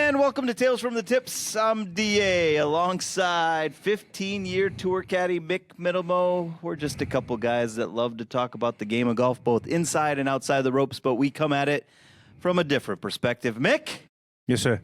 And welcome to Tales from the Tips. I'm DA alongside 15-year tour caddy Mick Middlemo. We're just a couple guys that love to talk about the game of golf, both inside and outside the ropes, but we come at it from a different perspective. Mick? Yes, sir.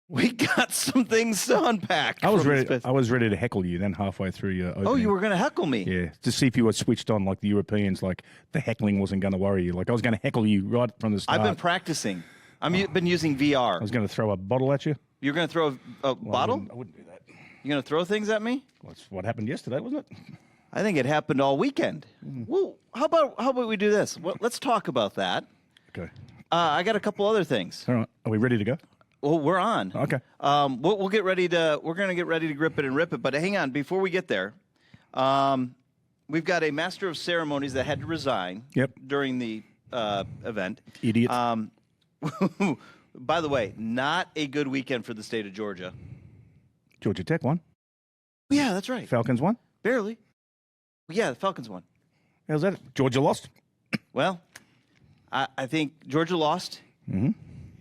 We got some things to unpack. I was ready to heckle you then halfway through your opening. Oh, you were going to heckle me? Yeah, to see if you were switched on like the Europeans, like the heckling wasn't going to worry you. Like I was going to heckle you right from the start. I've been practicing. I've been using VR. I was going to throw a bottle at you. You're going to throw a bottle? I wouldn't do that. You're going to throw things at me? Well, that's what happened yesterday, wasn't it? I think it happened all weekend. Well, how about we do this? Well, let's talk about that. Okay. I got a couple other things. All right. Are we ready to go? Well, we're on. Okay. We'll get ready to. We're going to get ready to grip it and rip it. But hang on, before we get there, we've got a master of ceremonies that had to resign. Yep. During the event. Idiot. By the way, not a good weekend for the state of Georgia. Georgia Tech won. Yeah, that's right. Falcons won. Barely. Yeah, the Falcons won. How's that? Georgia lost. Well, I think Georgia lost. Mm-hmm.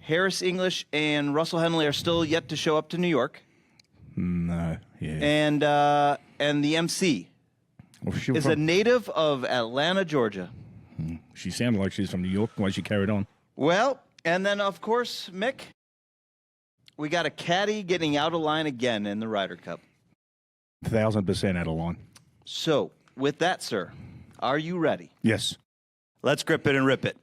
Harris English and Russell Henley are still yet to show up to New York. No. Yeah. And the MC is a native of Atlanta, Georgia. She sounded like she's from New York the way she carried on. Well, and then, of course, Mick, we got a caddy getting out of line again in the Ryder Cup. 1,000% out of line. So, with that, sir, are you ready? Yes. Let's grip it and rip it.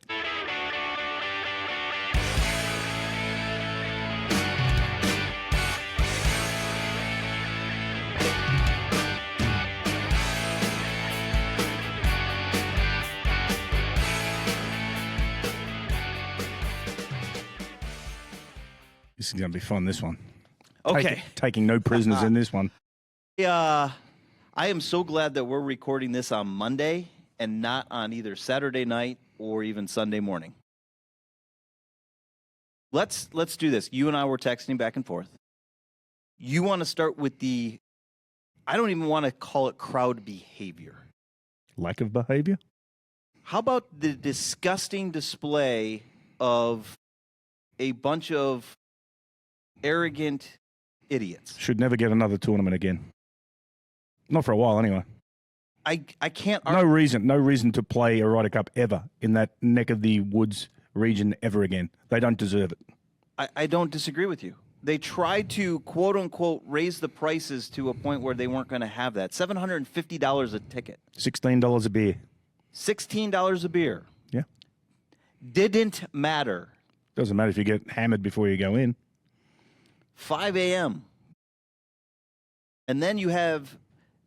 This is going to be fun, this one. Okay. Taking no prisoners in this one. I am so glad that we're recording this on Monday and not on either Saturday night or even Sunday morning. Let's do this. You and I were texting back and forth. You want to start with I don't even want to call it crowd behavior. Lack of behavior? How about the disgusting display of a bunch of arrogant idiots? Should never get another tournament again. Not for a while, anyway. I can't. No reason to play a Ryder Cup ever in that neck of the woods region ever again. They don't deserve it. I don't disagree with you. They tried to quote unquote raise the prices to a point where they weren't going to have that. $750 a ticket. $16 a beer. $16 a beer. Yeah. Didn't matter. Doesn't matter if you get hammered before you go in. 5 a.m. And then you have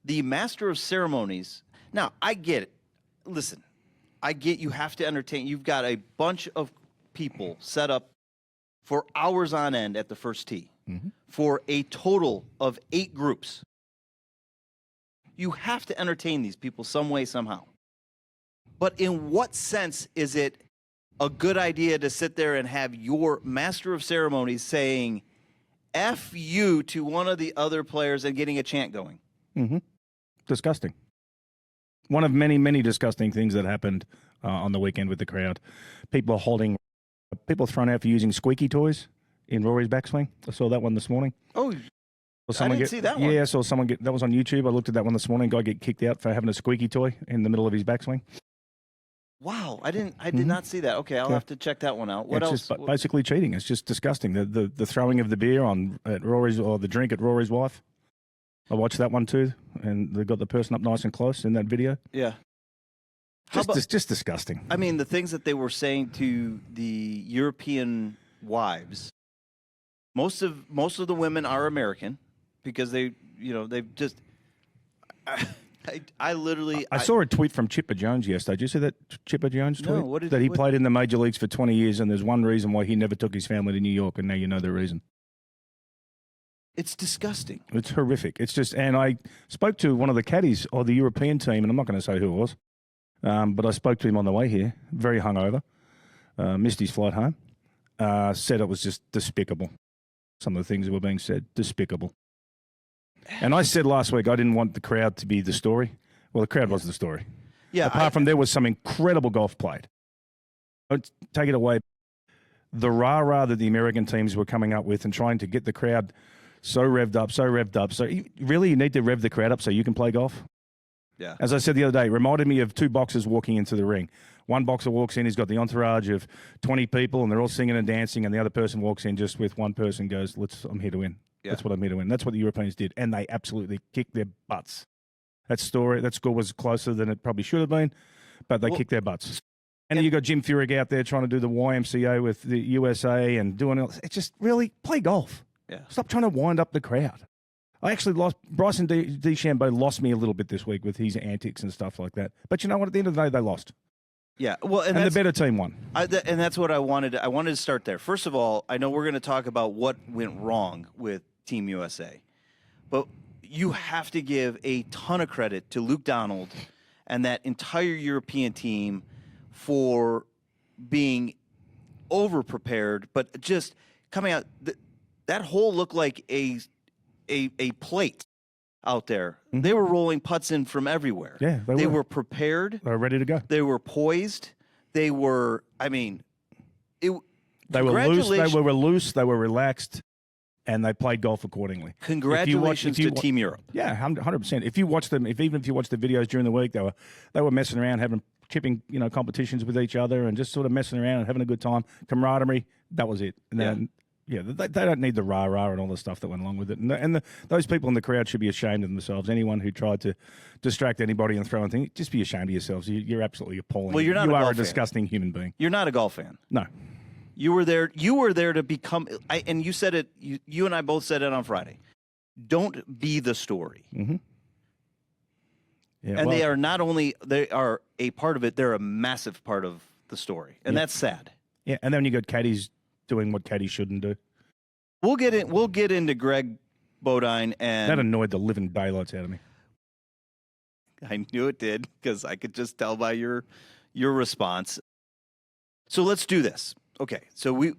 the master of ceremonies. Now, I get it. Listen, I get you have to entertain. You've got a bunch of people set up for hours on end at the first tee for a total of 8 groups. You have to entertain these people some way, somehow. But in what sense is it a good idea to sit there and have your master of ceremonies saying F you to one of the other players and getting a chant going? Disgusting. One of many, many disgusting things that happened on the weekend with the crowd. People thrown out for using squeaky toys in Rory's backswing. I saw that one this morning. Oh, I didn't see that one. Yeah, I saw someone that was on YouTube. I looked at that one this morning. Guy get kicked out for having a squeaky toy in the middle of his backswing. Wow, I did not see that. Okay, I'll have to check that one out. What else? It's just basically cheating. It's just disgusting. The throwing of the beer at Rory's, or the drink at Rory's wife. I watched that one too, and they got the person up nice and close in that video. Yeah. Just disgusting. I mean, the things that they were saying to the European wives. Most of the women are American because they've just. I saw a tweet from Chipper Jones yesterday. Did you see that Chipper Jones tweet? No, that he played in the major leagues for 20 years, and there's one reason why he never took his family to New York, and now you know the reason. It's disgusting. It's horrific. It's just, and I spoke to one of the caddies of the European team, and I'm not going to say who it was, but I spoke to him on the way here, very hungover, missed his flight home, said it was just despicable. Some of the things that were being said, despicable. And I said last week I didn't want the crowd to be the story. Well, the crowd was the story. Yeah. Apart from there was some incredible golf played. Don't take it away. the rah-rah that the American teams were coming up with and trying to get the crowd so revved up. So you need to rev the crowd up so you can play golf? Yeah. As I said the other day, it reminded me of two boxers walking into the ring. One boxer walks in, he's got the entourage of 20 people, and they're all singing and dancing, and the other person walks in just with one person goes, I'm here to win. Yeah. That's what I'm here to win. That's what the Europeans did, and they absolutely kicked their butts. That score was closer than it probably should have been, but they kicked their butts. And you got Jim Furyk out there trying to do the YMCA with the USA and doing it. It's just really play golf. Yeah. Stop trying to wind up the crowd. I actually lost. Bryson DeChambeau lost me a little bit this week with his antics and stuff like that. But you know what? At the end of the day, they lost. Yeah, well, and the better team won. And that's what I wanted. I wanted to start there. First of all, I know we're going to talk about what went wrong with Team USA, but you have to give a ton of credit to Luke Donald and that entire European team for being over-prepared, but just coming out. That hole looked like a plate out there. Mm-hmm. They were rolling putts in from everywhere. Yeah, they were prepared. They were ready to go. They were poised. They were. I mean, they were loose. They were loose. They were relaxed, and they played golf accordingly. Congratulations to Team Europe. Yeah, 100%. If you watch them, even if you watch the videos during the week, they were messing around, having chipping, competitions with each other, and just sort of messing around and having a good time. Camaraderie. That was it. And then. Yeah, they don't need the rah-rah and all the stuff that went along with it. And those people in the crowd should be ashamed of themselves. Anyone who tried to distract anybody and throw anything, just be ashamed of yourselves. You're absolutely appalling. Well, you are a disgusting human being. You're not a golf fan. No. You were there to become and you said it, you and I both said it on Friday. Don't be the story. Mm-hmm. Yeah, and they are a part of it, they're a massive part of the story. And that's sad. Yeah, and then you got caddies doing what caddies shouldn't do. We'll get into Greg Bodine, and that annoyed the living daylights out of me. I knew it did because I could just tell by your response. So let's do this. Okay, so we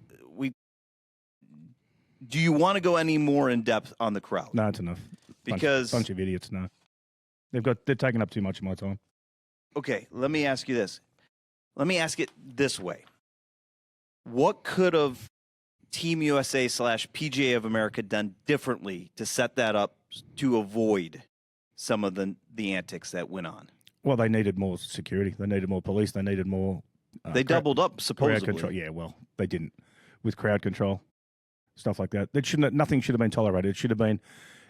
do you want to go any more in depth on the crowd? No, it's enough. Because bunch of idiots. No, they're taking up too much of my time. Okay, let me ask you this. Let me ask it this way. What could have Team USA / PGA of America done differently to set that up to avoid some of the antics that went on? Well, they needed more security. They needed more police. They needed more. They doubled up, supposedly. Crowd control. Yeah, well, they didn't with crowd control, stuff like that. Nothing should have been tolerated. It should have been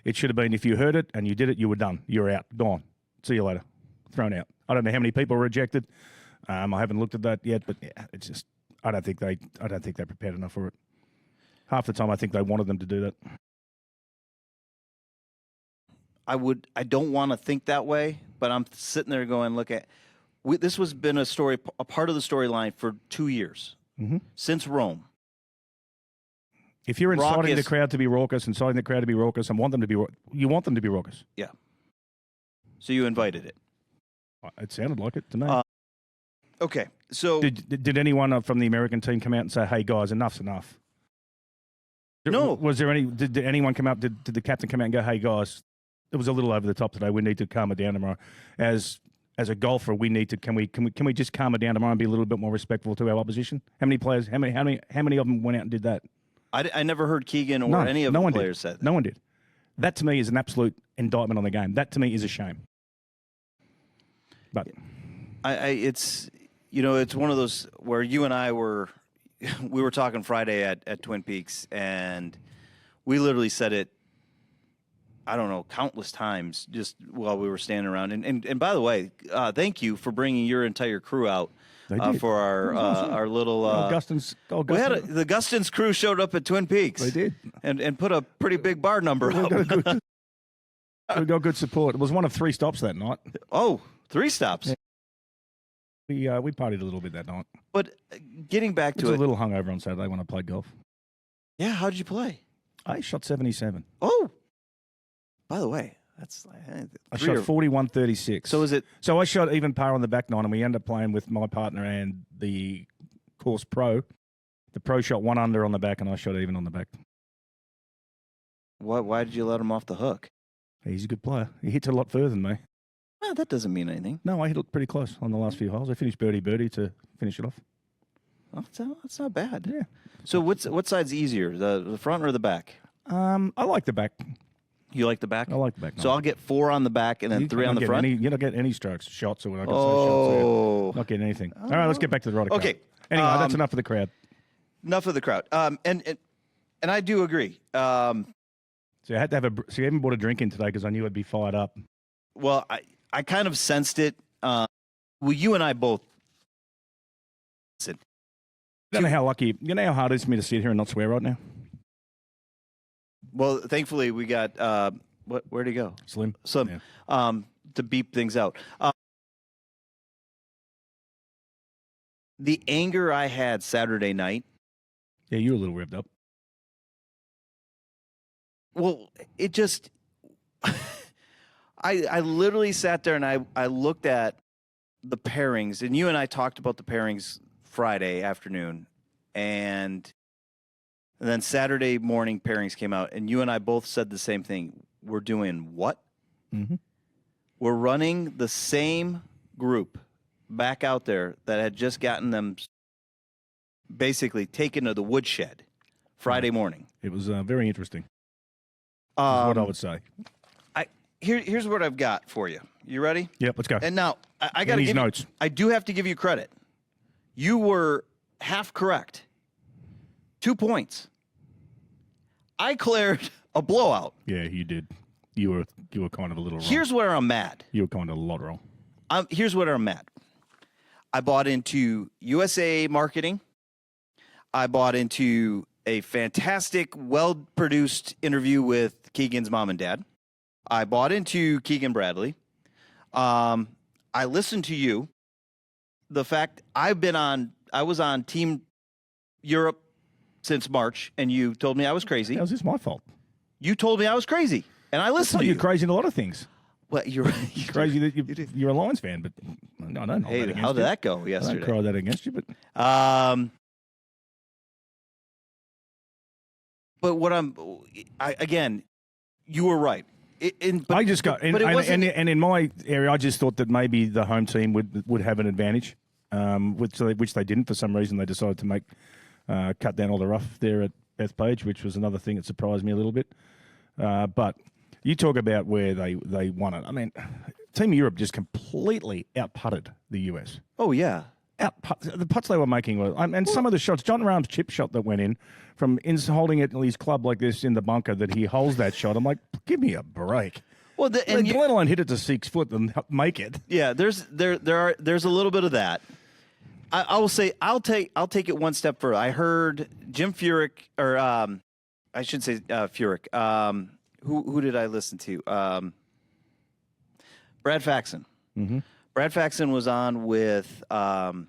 if you heard it and you did it, you were done. You're out, gone. See you later, thrown out. I don't know how many people were rejected. I haven't looked at that yet, but yeah, it's just. I don't think they're prepared enough for it. Half the time, I think they wanted them to do that. I don't want to think that way, but I'm sitting there going, this has been a part of the storyline for 2 years since Rome. If you're inciting the crowd to be raucous, and want them to be, you want them to be raucous. Yeah. So you invited it. It sounded like it to me. Okay, so did anyone from the American team come out and say, "Hey guys, enough's enough"? No. Was there any? Did anyone come out? Did the captain come out and go, "Hey guys, it was a little over the top today. We need to calm it down tomorrow." As a golfer, we need to. Can we just calm it down tomorrow and be a little bit more respectful to our opposition? How many players? How many of them went out and did that? I never heard Keegan or any of the players say that. No one did. That to me is an absolute indictment on the game. That to me is a shame. But it's one of those where you and I were talking Friday at Twin Peaks, and we literally said it, I don't know, countless times just while we were standing around. And by the way, thank you for bringing your entire crew out for our little. The Gustin's crew showed up at Twin Peaks. They did, and put a pretty big bar number up. We got good support. It was one of 3 stops that night. Oh, 3 stops. Yeah. We partied a little bit that night. But getting back to it. I was a little hungover on Saturday when I played golf. Yeah, how did you play? I shot 77. Oh, by the way, I shot 41.36. So is it? So I shot even par on the back nine, and we ended up playing with my partner and the course pro. The pro shot 1 under on the back, and I shot even on the back. Why did you let him off the hook? He's a good player. He hits a lot further than me. Well, that doesn't mean anything. No, I hit it pretty close on the last few holes. I finished birdie to finish it off. Oh, that's not bad. Yeah. So what side's easier, the front or the back? I like the back. You like the back? I like the back. So I'll get 4 on the back and then 3 on the front? You don't get any strokes, shots, or whatever. Oh. Not getting anything. All right, let's get back to the Ryder Cup. Okay. Anyway, that's enough of the crowd. Enough of the crowd. And I do agree. So I had to have so you haven't bought a drink in today because I knew I'd be fired up. Well, I kind of sensed it. Well, you and I both. You don't know how lucky. You know how hard it is for me to sit here and not swear right now. Well, thankfully we got where'd he go? Slim. Yeah. To beep things out. The anger I had Saturday night. Yeah, you were a little revved up. Well, it just. I literally sat there and I looked at the pairings, and you and I talked about the pairings Friday afternoon, and then Saturday morning pairings came out, and you and I both said the same thing. We're doing what? Mm-hmm. We're running the same group back out there that had just gotten them basically taken to the woodshed Friday morning. It was very interesting. Is what I would say. Here's what I've got for you. You ready? Yep, let's go. And now I got to give notes. I do have to give you credit. You were half correct. 2 points. I cleared a blowout. Yeah, you did. You were kind of a little wrong. Here's where I'm mad. You were kind of a lot wrong. Here's where I'm mad. I bought into USA marketing. I bought into a fantastic, well-produced interview with Keegan's mom and dad. I bought into Keegan Bradley. I listened to you. The fact I was on Team Europe since March, and you told me I was crazy. How's this my fault? You told me I was crazy, and I listened to you. You're crazy in a lot of things. Well, you're crazy that you're a Lions fan, but I don't know. Hey, how did that go yesterday? I don't cry that against you, but what again, you were right. I just got and in my area, I just thought that maybe the home team would have an advantage, which they didn't for some reason. They decided to cut down all the rough there at Bethpage, which was another thing that surprised me a little bit. But you talk about where they won it. I mean, Team Europe just completely out-putted the US. Oh, yeah. The putts they were making were, and some of the shots, John Rahm's chip shot that went in from holding it in his club like this in the bunker, that he holds that shot. I'm like, give me a break. Well, let alone hit it to 6 foot and make it. Yeah, there's a little bit of that. I will say I'll take it one step further. I heard Jim Furyk, or I should say Furyk. Who did I listen to? Brad Faxon. Mm-hmm. Brad Faxon was on with the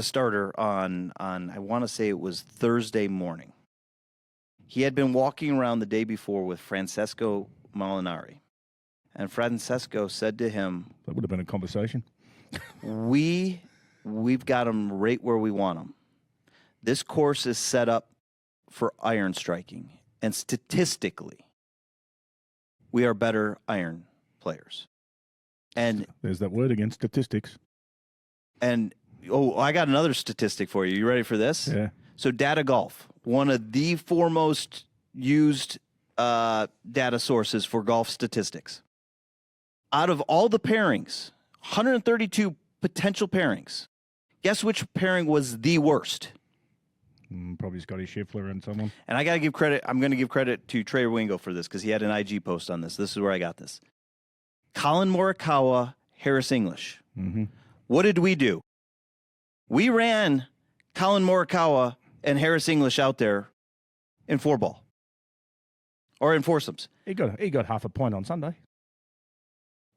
starter on I want to say it was Thursday morning. He had been walking around the day before with Francesco Molinari, and Francesco said to him, "That would have been a conversation." We've got him right where we want him. This course is set up for iron striking, and statistically, we are better iron players. And there's that word again, statistics. And I got another statistic for you. You ready for this? Yeah. So Data Golf, one of the foremost used data sources for golf statistics. Out of all the pairings, 132 potential pairings, guess which pairing was the worst? Probably Scotty Scheffler and someone. And I got to give credit. I'm going to give credit to Trey Wingo for this because he had an IG post on this. This is where I got this. Colin Morikawa, Harris English. Mm-hmm. What did we do? We ran Colin Morikawa and Harris English out there in 4-ball or in foursomes. He got half a point on Sunday.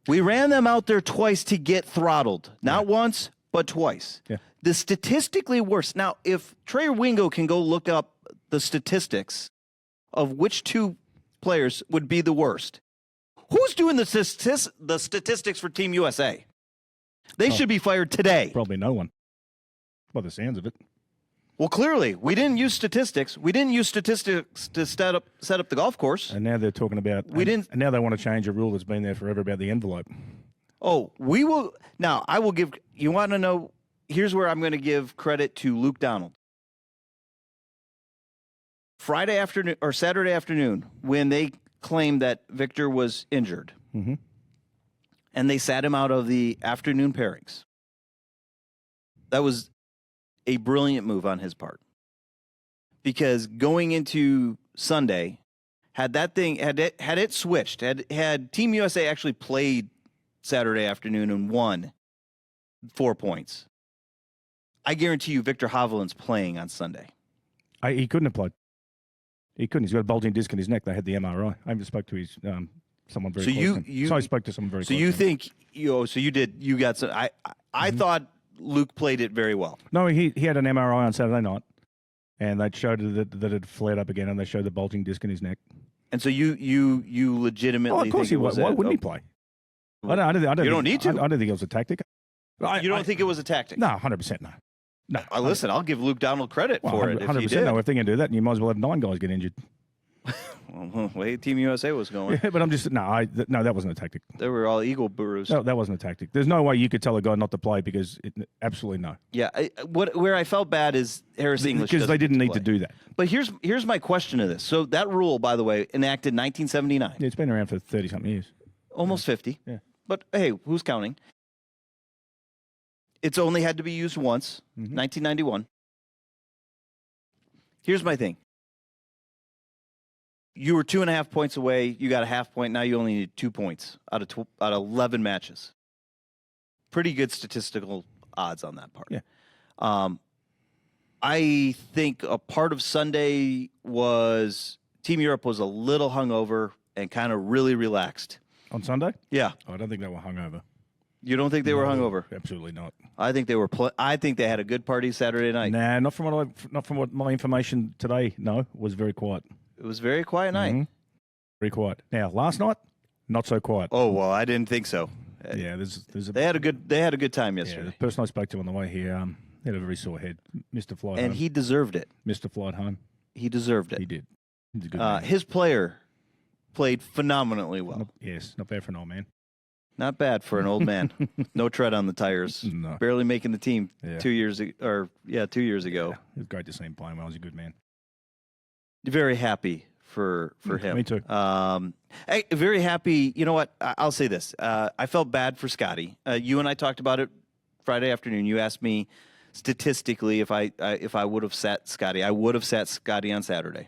We ran them out there twice to get throttled. Not once, but twice. Yeah. The statistically worst. Now, if Trey Wingo can go look up the statistics of which two players would be the worst, who's doing the statistics for Team USA? They should be fired today. Probably no one, by the sounds of it. Well, clearly, we didn't use statistics. We didn't use statistics to set up the golf course. And now they're talking about and now they want to change a rule that's been there forever about the envelope. Oh, we will. Now, I will give. You want to know? Here's where I'm going to give credit to Luke Donald. Friday afternoon or Saturday afternoon when they claimed that Victor was injured, and they sat him out of the afternoon pairings. That was a brilliant move on his part, because going into Sunday, had it switched, had Team USA actually played Saturday afternoon and won 4 points, I guarantee you Victor Hovland's playing on Sunday. He couldn't have played. He couldn't. He's got a bulging disc in his neck. They had the MRI. I even spoke to his someone very close. So I spoke to someone very close. So you think you got some? I thought Luke played it very well. No, he had an MRI on Saturday night, and they showed that it flared up again, and they showed the bulging disc in his neck. And so you legitimately of course think he was. Why wouldn't he play? I don't think it was a tactic. You don't think it was a tactic? No, 100% no. No. Listen, I'll give Luke Donald credit for it. 100% no. If they're going to do that, you might as well have 9 guys get injured. Well, the way Team USA was going. Yeah, but I'm just no, that wasn't a tactic. They were all eagle burrows. No, that wasn't a tactic. There's no way you could tell a guy not to play because absolutely no. Yeah, where I felt bad is Harris English because they didn't need to do that. But here's my question to this. So that rule, by the way, enacted 1979. Yeah, it's been around for 30-something years. Almost 50. Yeah. But hey, who's counting? It's only had to be used once, 1991. Here's my thing. You were 2.5 points away. You got a half point. Now you only need 2 points out of 11 matches. Pretty good statistical odds on that part. Yeah. I think a part of Sunday was Team Europe was a little hungover and kind of really relaxed. On Sunday? Yeah. Oh, I don't think they were hungover. You don't think they were hungover? Absolutely not. I think they were. I think they had a good party Saturday night. Nah, not from what my information today. No, it was very quiet. It was a very quiet night. Very quiet. Now, last night, not so quiet. Oh well, I didn't think so. Yeah, they had a good time yesterday. Yeah, the person I spoke to on the way here had a very sore head. Missed a flight and home. He deserved it. Missed a flight home. He deserved it. He did. He's a good man. His player played phenomenally well. Not bad for an old man. Not bad for an old man. No tread on the tires. No. Barely making the team 2 years ago. 2 years ago. Yeah, it was great to see him playing well. He's a good man. Very happy for him. Me too. Very happy. You know what? I'll say this. I felt bad for Scotty. You and I talked about it Friday afternoon. You asked me statistically if I would have sat Scotty. I would have sat Scotty on Saturday.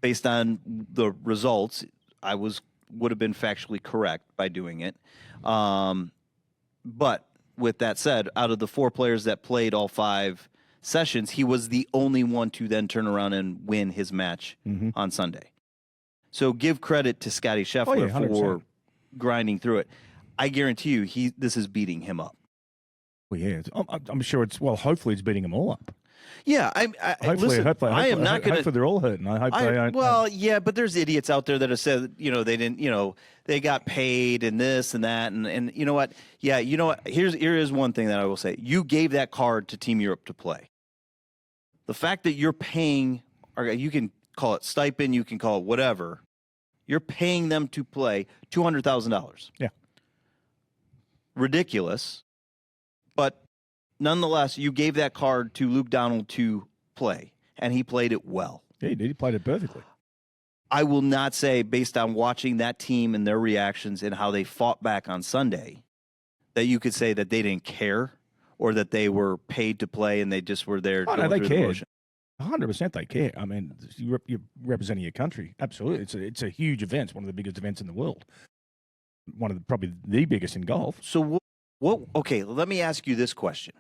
Based on the results, I would have been factually correct by doing it. But with that said, out of the 4 players that played all 5 sessions, he was the only one to then turn around and win his match on Sunday. So give credit to Scotty Scheffler for grinding through it. I guarantee you, this is beating him up. Well, yeah, I'm sure it's hopefully it's beating them all up. Yeah, hopefully, I am not going to. Hopefully, they're all hurting. I hope they don't. Well, yeah, but there's idiots out there that have said, they didn't, they got paid and this and that, and you know what? Yeah, you know what? Here is one thing that I will say: you gave that card to Team Europe to play. The fact that you're paying, or you can call it stipend, you can call it whatever, you're paying them to play $200,000. Yeah, ridiculous, but. Nonetheless, you gave that card to Luke Donald to play, and he played it well. Yeah, he did. He played it perfectly. I will not say, based on watching that team and their reactions and how they fought back on Sunday, that you could say that they didn't care or that they were paid to play and they just were there. Oh, no, they cared. 100% they care. I mean, you're representing your country. Absolutely. It's a huge event. It's one of the biggest events in the world. Probably the biggest in golf. So okay, let me ask you this question.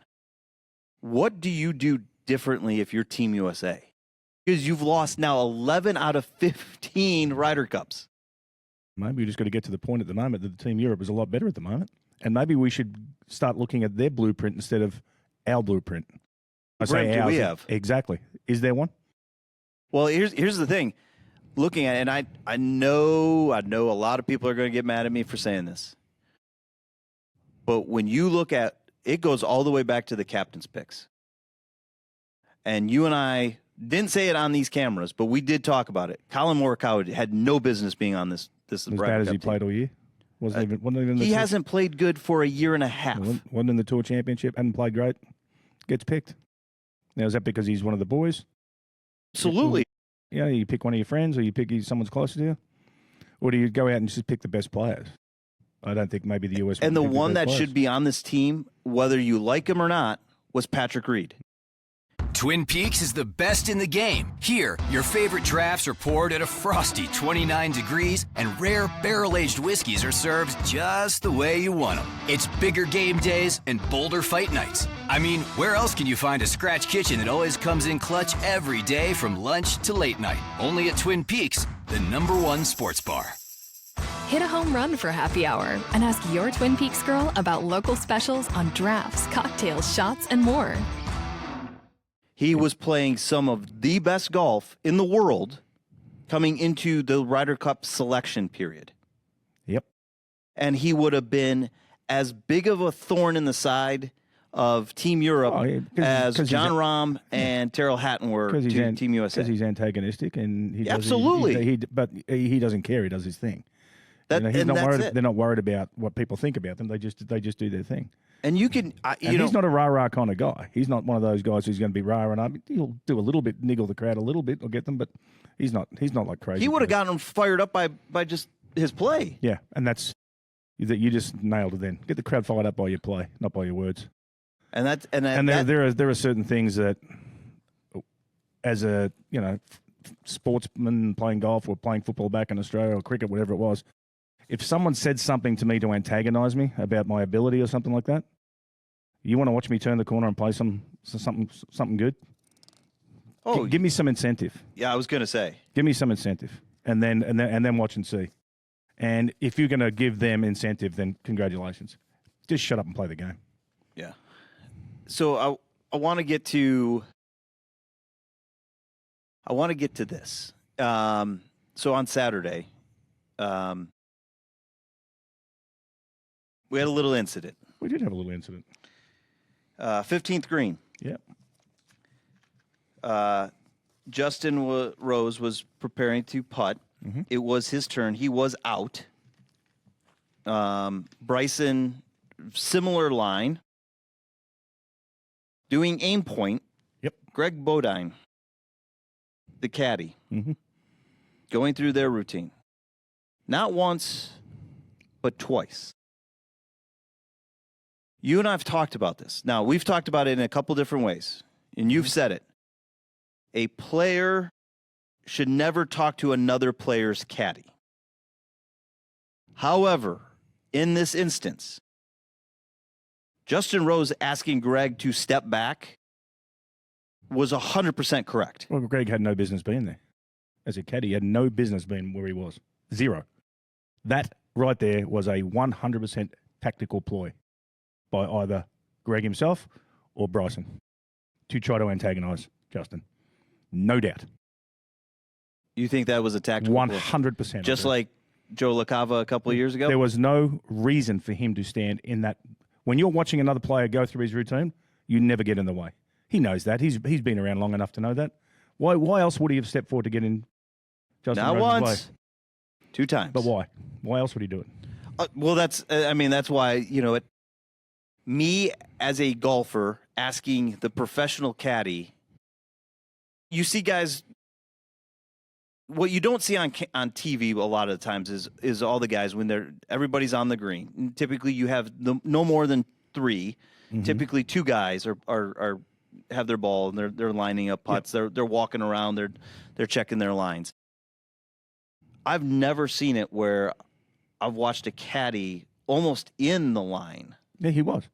What do you do differently if you're Team USA? Because you've lost now 11 out of 15 Ryder Cups. Maybe we just got to get to the point at the moment that the Team Europe is a lot better at the moment. And maybe we should start looking at their blueprint instead of our blueprint. I say do we have? Exactly. Is there one? Well, here's the thing. Looking at it, and I know a lot of people are going to get mad at me for saying this. But when you look at it, goes all the way back to the captain's picks. And you and I didn't say it on these cameras, but we did talk about it. Colin Morikawa had no business being on this as bad as he played all year. Wasn't even he hasn't played good for a year and a half. Wasn't in the Tour Championship, hadn't played great. Gets picked. Now, is that because he's one of the boys? Absolutely. You know, you pick one of your friends or you pick someone's closer to you, or do you go out and just pick the best players? I don't think maybe the US. And the one that should be on this team, whether you like him or not, was Patrick Reed. Twin Peaks is the best in the game. Here, your favorite drafts are poured at a frosty 29 degrees, and rare barrel-aged whiskeys are served just the way you want them. It's bigger game days and bolder fight nights. I mean, where else can you find a scratch kitchen that always comes in clutch every day from lunch to late night? Only at Twin Peaks, the #1 sports bar. Hit a home run for happy hour and ask your Twin Peaks girl about local specials on drafts, cocktails, shots, and more. He was playing some of the best golf in the world coming into the Ryder Cup selection period. Yep. And he would have been as big of a thorn in the side of Team Europe as John Rahm and Terrell Hatton were to Team USA. Because he's antagonistic and he absolutely. But he doesn't care. He does his thing. They're not worried about what people think about them. They just do their thing. And you can, he's not a rah-rah kind of guy. He's not one of those guys who's going to be rah-rah. I mean, he'll do a little bit, niggle the crowd a little bit, or get them, but he's not like crazy. He would have gotten them fired up by just his play. Yeah, and that's that. You just nailed it. Then get the crowd fired up by your play, not by your words. And there are certain things that, as a sportsman playing golf or playing football back in Australia or cricket, whatever it was, if someone said something to me to antagonize me about my ability or something like that, you want to watch me turn the corner and play something good? Oh, give me some incentive. Yeah, I was going to say. Give me some incentive, and then watch and see. And if you're going to give them incentive, then congratulations. Just shut up and play the game. Yeah. So I want to get to this. So on Saturday, we had a little incident. We did have a little incident. 15th green. Yep. Justin Rose was preparing to putt. Mm-hmm. It was his turn. He was out. Bryson, similar line. Doing aim point. Yep. Greg Bodine, the caddy, mm-hmm. going through their routine. Not once, but twice. You and I have talked about this. Now, we've talked about it in a couple different ways, and you've said it. A player should never talk to another player's caddy. However, in this instance, Justin Rose asking Greg to step back was 100% correct. Well, Greg had no business being there. As a caddy, he had no business being where he was. Zero. That right there was a 100% tactical ploy by either Greg himself or Bryson to try to antagonize Justin. No doubt. You think that was a tactical 100%. Just like Joe LaCava a couple of years ago? There was no reason for him to stand in that. When you're watching another player go through his routine, you never get in the way. He knows that. He's been around long enough to know that. Why else would he have stepped forward to get in Justin Not Rose's once. way? 2 times. But why? Why else would he do it? Well, that's why, me as a golfer asking the professional caddy, you see guys, what you don't see on TV a lot of the times is all the guys when everybody's on the green. And typically you have no more than 3. Mm-hmm. Typically 2 guys are have their ball and they're lining up putts. Yep. They're walking around. They're checking their lines. I've never seen it where I've watched a caddy almost in the line. Yeah, he was.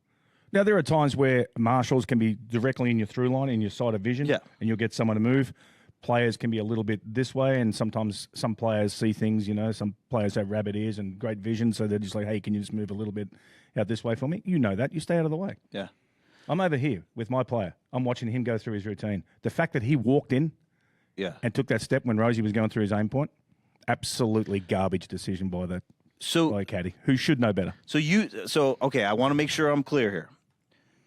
Now, there are times where marshals can be directly in your through line, in your side of vision, and you'll get someone to move. Players can be a little bit this way, and sometimes some players see things, some players have rabbit ears and great vision, so they're just like, hey, can you just move a little bit out this way for me? You know that. You stay out of the way. Yeah. I'm over here with my player. I'm watching him go through his routine. The fact that he walked in and took that step when Rosie was going through his aim point, absolutely garbage decision by by caddy, who should know better. Okay, I want to make sure I'm clear here.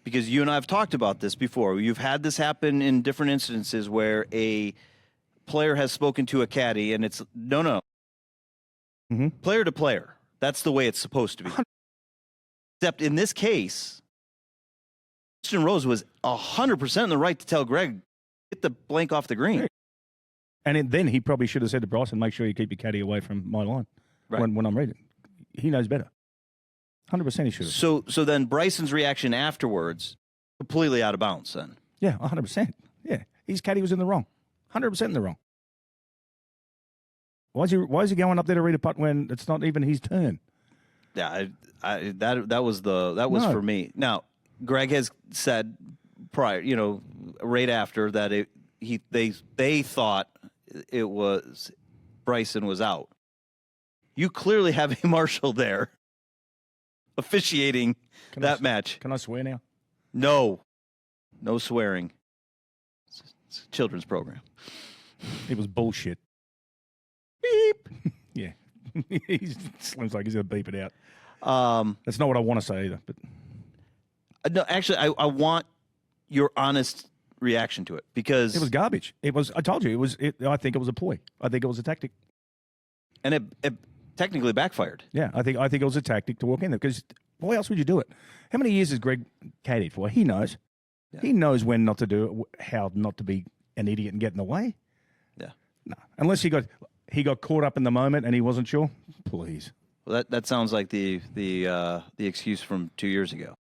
Because you and I have talked about this before. You've had this happen in different instances where a player has spoken to a caddy, and it's no. Mm-hmm. Player to player. That's the way it's supposed to be. Except in this case, Justin Rose was 100% in the right to tell Greg, get the blank off the green. And then he probably should have said to Bryson, make sure you keep your caddy away from my line when I'm reading. He knows better. 100% he should have. So then Bryson's reaction afterwards, completely out of bounds then. Yeah, 100%. Yeah, his caddy was in the wrong. 100% in the wrong. Why is he going up there to read a putt when it's not even his turn? Yeah, that was for me. Now, Greg has said prior, right after that they thought it was Bryson was out. You clearly have a marshal there officiating that match. Can I swear now? No swearing. It's a children's program. It was bullshit. Beep. Yeah. He seems like he's going to beep it out. That's not what I want to say either. But no, actually, I want your honest reaction to it because it was garbage. It was. I told you I think it was a ploy. I think it was a tactic, and it technically backfired. Yeah, I think it was a tactic to walk in there because why else would you do it? How many years has Greg caddied for? He knows. Yeah. He knows when not to do it, how not to be an idiot and get in the way. Yeah. No, unless he got caught up in the moment and he wasn't sure. Please. Well, that sounds like the excuse from 2 years ago.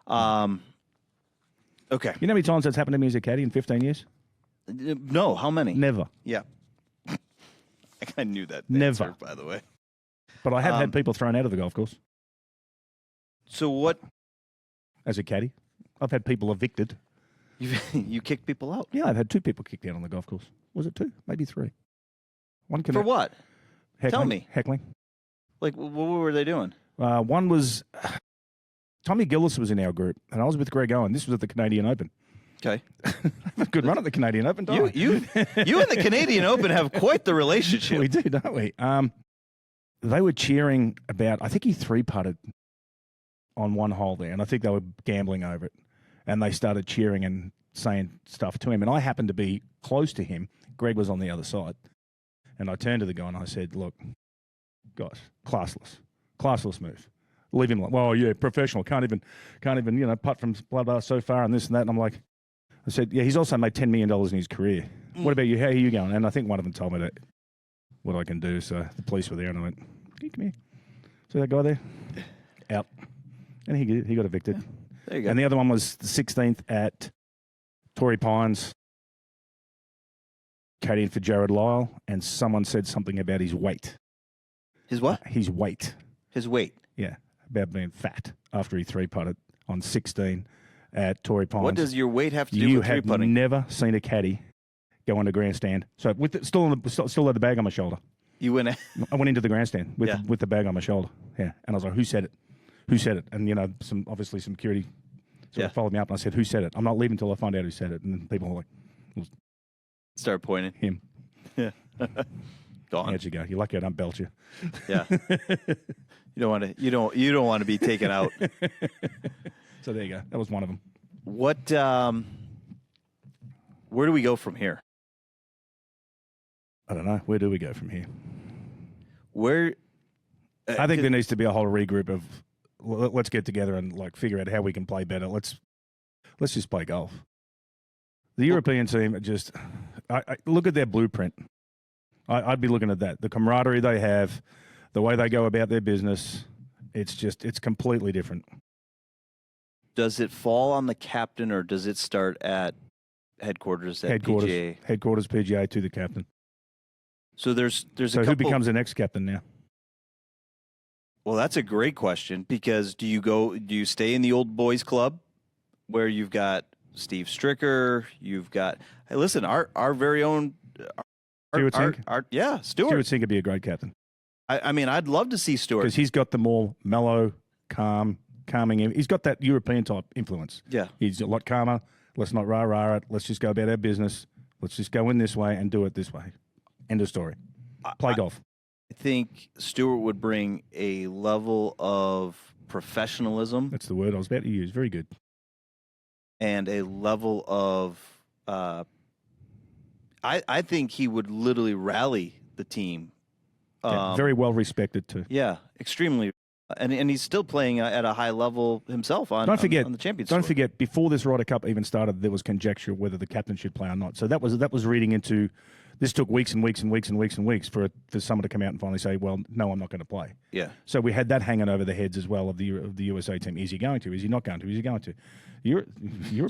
Okay. You know how many times that's happened to me as a caddy in 15 years? No. How many? Never. Yeah. I knew that. Never. Answer, by the way. But I have had people thrown out of the golf course. So what? As a caddy, I've had people evicted. You kicked people out? Yeah, I've had 2 people kicked out on the golf course. Was it 2? Maybe 3. One for what? Heckling. Tell me. Heckling. Like, what were they doing? One was Tommy Gillis was in our group, and I was with Greg Owen. This was at the Canadian Open. Okay. a good run at the Canadian Open, don't you and the Canadian Open have quite the relationship. We do, don't we? They were cheering about, I think he 3-putted on one hole there, and I think they were gambling over it. And they started cheering and saying stuff to him. And I happened to be close to him. Greg was on the other side. And I turned to the guy and I said, look, guys, classless move. Leave him like, well, yeah, professional. Can't even, putt from blah, blah, so far and this and that. And I'm like, I said, yeah, he's also made $10 million in his career. What about you? How are you going? And I think one of them told me that what I can do. So the police were there and I went, hey, come here. See that guy there? Out. And he got evicted. Yeah. There you go. And the other one was the 16th at Torrey Pines, caddying for Jared Lyle, and someone said something about his weight. His what? His weight. His weight? Yeah, about being fat after he 3-putted on 16 at Torrey Pines. What does your weight have to do with 3-putting? You have never seen a caddy go on a grandstand. So still had the bag on my shoulder. You went. I went into the grandstand with the bag on my shoulder. Yeah, and I was like, "Who said it? Who said it?" And some security followed me up, and I said, "Who said it? I'm not leaving until I find out who said it." And then people were like, "Start pointing." Him. Yeah. Gone. How'd you go? You're lucky I don't belt you. Yeah. You don't want to be taken out. So there you go. That was one of them. What? Where do we go from here? I don't know. Where do we go from here? Where? I think there needs to be a whole regroup of let's get together and figure out how we can play better. Let's just play golf. The European team just I look at their blueprint. I'd be looking at that. The camaraderie they have, the way they go about their business, it's completely different. Does it fall on the captain or does it start at headquarters at PGA? Headquarters PGA to the captain. So there's a couple. Who becomes the next captain now? Well, that's a great question because do you stay in the old boys club where you've got Steve Stricker, you've got our very own Stuart Sink? Stuart. Stuart Sink would be a great captain. I mean, I'd love to see Stuart because he's got the more mellow, calming. He's got that European type influence. Yeah, he's a lot calmer. Let's not rah it. Let's just go about our business. Let's just go in this way and do it this way. End of story. Play golf. I think Stuart would bring a level of professionalism. That's the word I was about to use. Very good. And a level of, I think he would literally rally the team. Very well respected too. Yeah, extremely and he's still playing at a high level himself on the Champions Tour. Don't forget, before this Ryder Cup even started, there was conjecture whether the captain should play or not. So that was reading into. This took weeks and weeks and weeks and weeks and weeks for someone to come out and finally say, "Well, no, I'm not going to play." Yeah. So we had that hanging over the heads as well of the USA team. Is he going to? Is he not going to? Is he going to?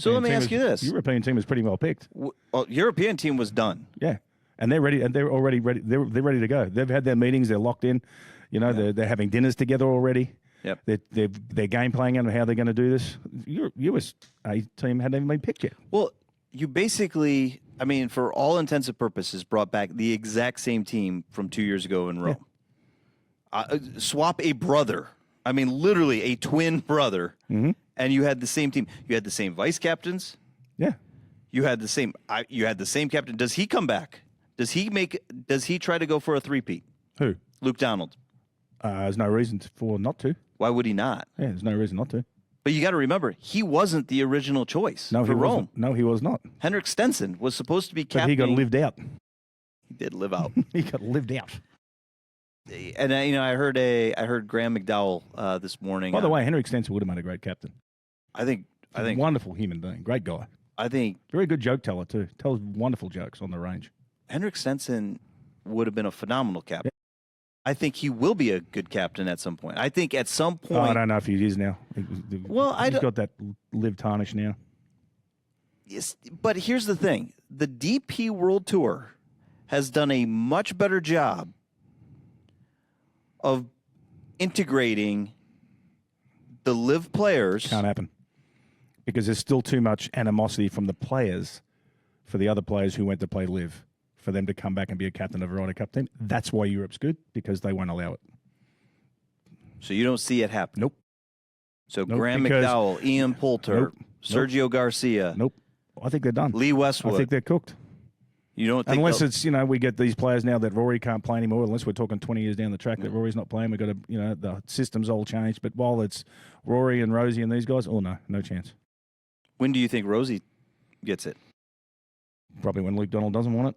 So let me ask you this: European team is pretty well picked. Well, European team was done. Yeah, and they're ready. And they're already ready. They're ready to go. They've had their meetings. They're locked in. You know, they're having dinners together already. Yep. They're game playing on how they're going to do this. USA team hadn't even been picked yet. Well, you basically, I mean, for all intents and purposes, brought back the exact same team from 2 years ago in Rome. Yeah. Swap a brother. I mean, literally a twin brother. Mm-hmm. And you had the same team. You had the same vice captains. Yeah. You had the same. You had the same captain. Does he come back? Does he try to go for a three-peat? Who? Luke Donald. There's no reason for not to. Why would he not? Yeah, there's no reason not to. But you got to remember, he wasn't the original choice for Rome. Wasn't. No, he was not. Henrik Stenson was supposed to be captain. But he got lived out. He did live out. He got lived out. And I heard Graham McDowell this morning. By the way, Henrik Stenson would have made a great captain. I think wonderful human being, great guy. I think very good joke teller too. Tells wonderful jokes on the range. Henrik Stenson would have been a phenomenal captain. Yeah. I think he will be a good captain at some point. I think at some point. I don't know if he is now. Well, he's got that live tarnish now. Yes, but here's the thing: the DP World Tour has done a much better job of integrating the live players. Can't happen because there's still too much animosity from the players for the other players who went to play live. For them to come back and be a captain of a Ryder Cup team. That's why Europe's good, because they won't allow it. So you don't see it happen? Nope. So Graham McDowell, Ian Poulter, Sergio Garcia. Nope. I think they're done. Lee Westwood. I think they're cooked. You don't think unless it's, we get these players now that Rory can't play anymore, unless we're talking 20 years down the track that Rory's not playing. We've got to, the system's all changed. But while it's Rory and Rosie and these guys, no chance. When do you think Rosie gets it? Probably when Luke Donald doesn't want it.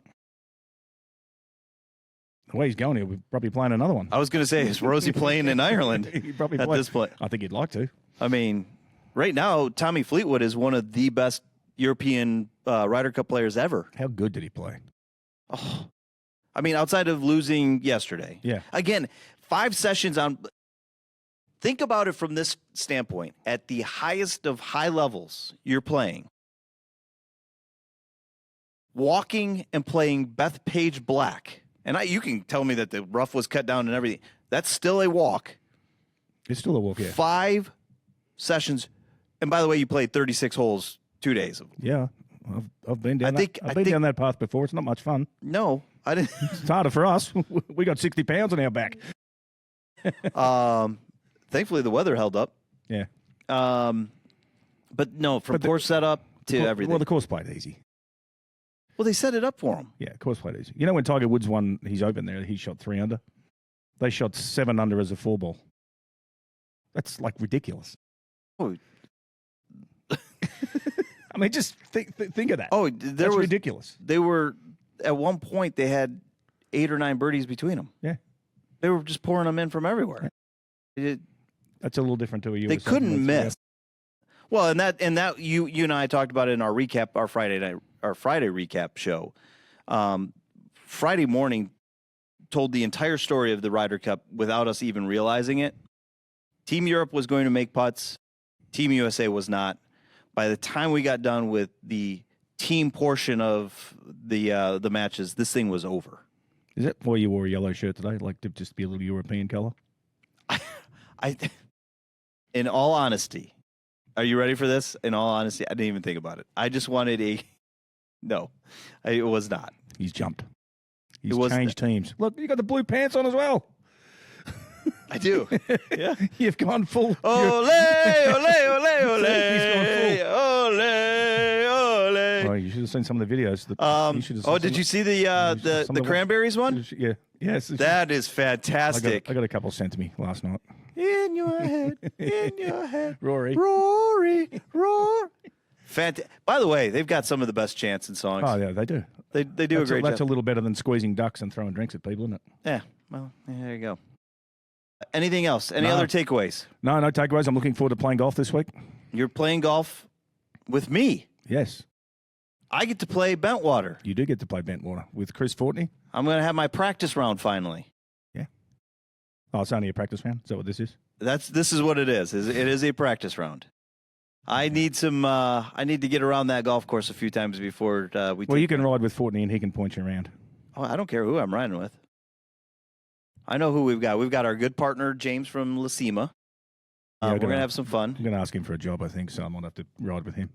The way he's going, he'll be probably playing another one. I was going to say, is Rosie playing in Ireland at this point? I think he'd like to. I mean, right now, Tommy Fleetwood is one of the best European Ryder Cup players ever. How good did he play? Oh, I mean, outside of losing yesterday. Yeah. Again, 5 sessions on. Think about it from this standpoint. At the highest of high levels you're playing, walking and playing Bethpage Black. And you can tell me that the rough was cut down and everything. That's still a walk. It's still a walk, yeah. 5 sessions. And by the way, you played 36 holes 2 days. Yeah. I've been down down that path before. It's not much fun. No, I didn't. It's harder for us. We got 60 pounds on our back. Thankfully, the weather held up. Yeah. But no, from course setup to everything. Well, the course played easy. Well, they set it up for him. Yeah, course played easy. You know when Tiger Woods won his Open there, he shot 3 under? They shot 7 under as a 4-ball. That's like ridiculous. Oh. I mean, just think of that. Oh, that's ridiculous. They were, at one point, they had 8 or 9 birdies between them. Yeah. They were just pouring them in from everywhere. Yeah. That's a little different to a US. They couldn't miss. Well, and that you and I talked about it in our recap, our Friday recap show. Friday morning told the entire story of the Ryder Cup without us even realizing it. Team Europe was going to make putts. Team USA was not. By the time we got done with the team portion of the matches, this thing was over. Is that why you wore a yellow shirt today, like to just be a little European color? In all honesty, are you ready for this? In all honesty, I didn't even think about it. I just wanted no, it was not. He's jumped. He's changed teams. Look, you got the blue pants on as well. I do. Yeah. You've gone full. Ole, ole, ole, ole. He's gone full. Ole, ole. Oh, you should have seen some of the videos. Did you see the cranberries one? Yeah. Yes. That is fantastic. I got a couple sent to me last night. In your head, in your head. Rory. By the way, they've got some of the best chants and songs. Oh, yeah, they do. They do a great job. That's a little better than squeezing ducks and throwing drinks at people, isn't it? Yeah. Well, there you go. Anything else? Any No. other takeaways? No takeaways. I'm looking forward to playing golf this week. You're playing golf with me. Yes, I get to play Bentwater. you do get to play Bentwater with Chris Fortney. I'm going to have my practice round finally. Yeah. Oh, it's only a practice round. Is that what this is? This is what it is. It is a practice round. I need some. I need to get around that golf course a few times before we. Well, you can ride with Fortney and he can point you around. Oh, I don't care who I'm riding with. I know who we've got. We've got our good partner James from Lacima. Yeah, we're gonna have some fun. I'm going to ask him for a job, I think, so I might have to ride with him.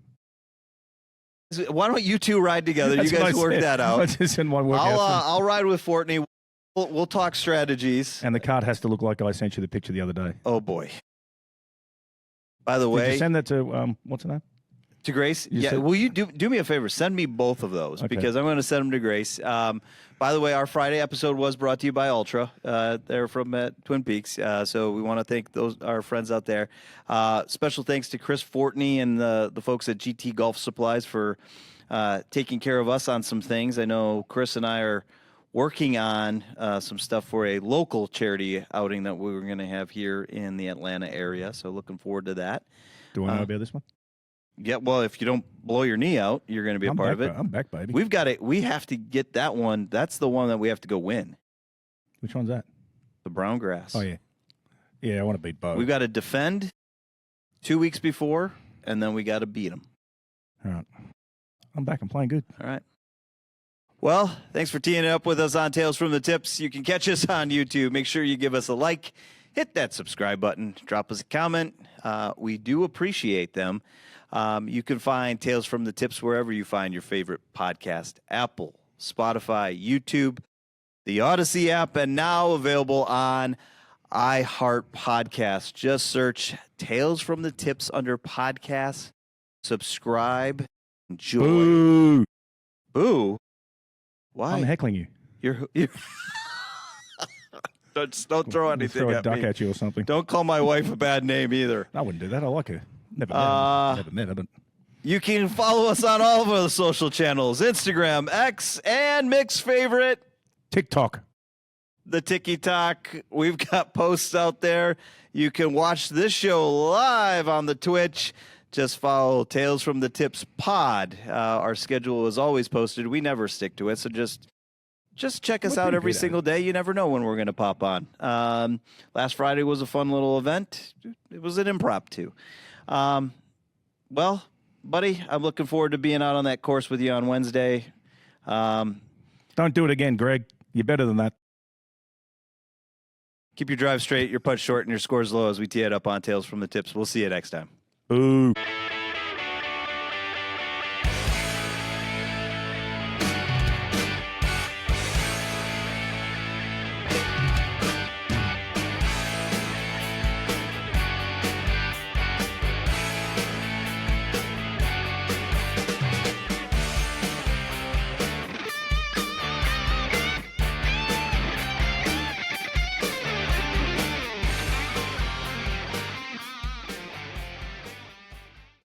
Why don't you two ride together? That's You what guys I work said. that I out. just didn't want to work out. I'll ride with Fortney. We'll talk strategies. And the card has to look like I sent you the picture the other day. Oh boy. By the Did way, you send that to what's her name? to Grace? You Yeah. said- Will you do me a favor? Send me both of those Okay. because I'm going to send them to Grace. By the way, our Friday episode was brought to you by Ultra. They're from Twin Peaks. So we want to thank our friends out there. Special thanks to Chris Fortney and the folks at GT Golf Supplies for taking care of us on some things. I know Chris and I are working on some stuff for a local charity outing that we were going to have here in the Atlanta area. So looking forward to that. Do I know about this one? Yeah, well, if you don't blow your knee out, you're going to be a part of it. I'm back, baby. We've got it. We have to get that one. That's the one that we have to go win. Which one's that? The brown grass. Oh, yeah. Yeah, I want to beat Bo. We've got to defend 2 weeks before, and then we got to beat them. All right. I'm back. I'm playing good. All right. Well, thanks for teeing up with us on Tales from the Tips. You can catch us on YouTube. Make sure you give us a like, hit that subscribe button, drop us a comment. We do appreciate them. You can find Tales from the Tips wherever you find your favorite podcast: Apple, Spotify, YouTube, the Audacy app, and now available on iHeart Podcast. Just search Tales from the Tips under podcasts. Subscribe. Enjoy. Boo! Boo. Why? I'm heckling you. You're don't throw anything Throw a at duck me. at you or something. Don't call my wife a bad name either. I wouldn't do that. I like her. Never met her, but You can follow us on all of our social channels: Instagram, X, and Mick's favorite, TikTok. the TikTok. We've got posts out there. You can watch this show live on the Twitch. Just follow Tales from the Tips Pod. Our schedule is always posted. We never stick to it, so just check us We're out pretty every good at single day. You never know when we're going to pop on. Last Friday was a fun little event. It was an impromptu. Well, buddy, I'm looking forward to being out on that course with you on Wednesday. Don't do it again, Greg. You're better than that. Keep your drive straight, your putt short, and your scores low as we tee it up on Tales from the Tips. We'll see you next time. Boo.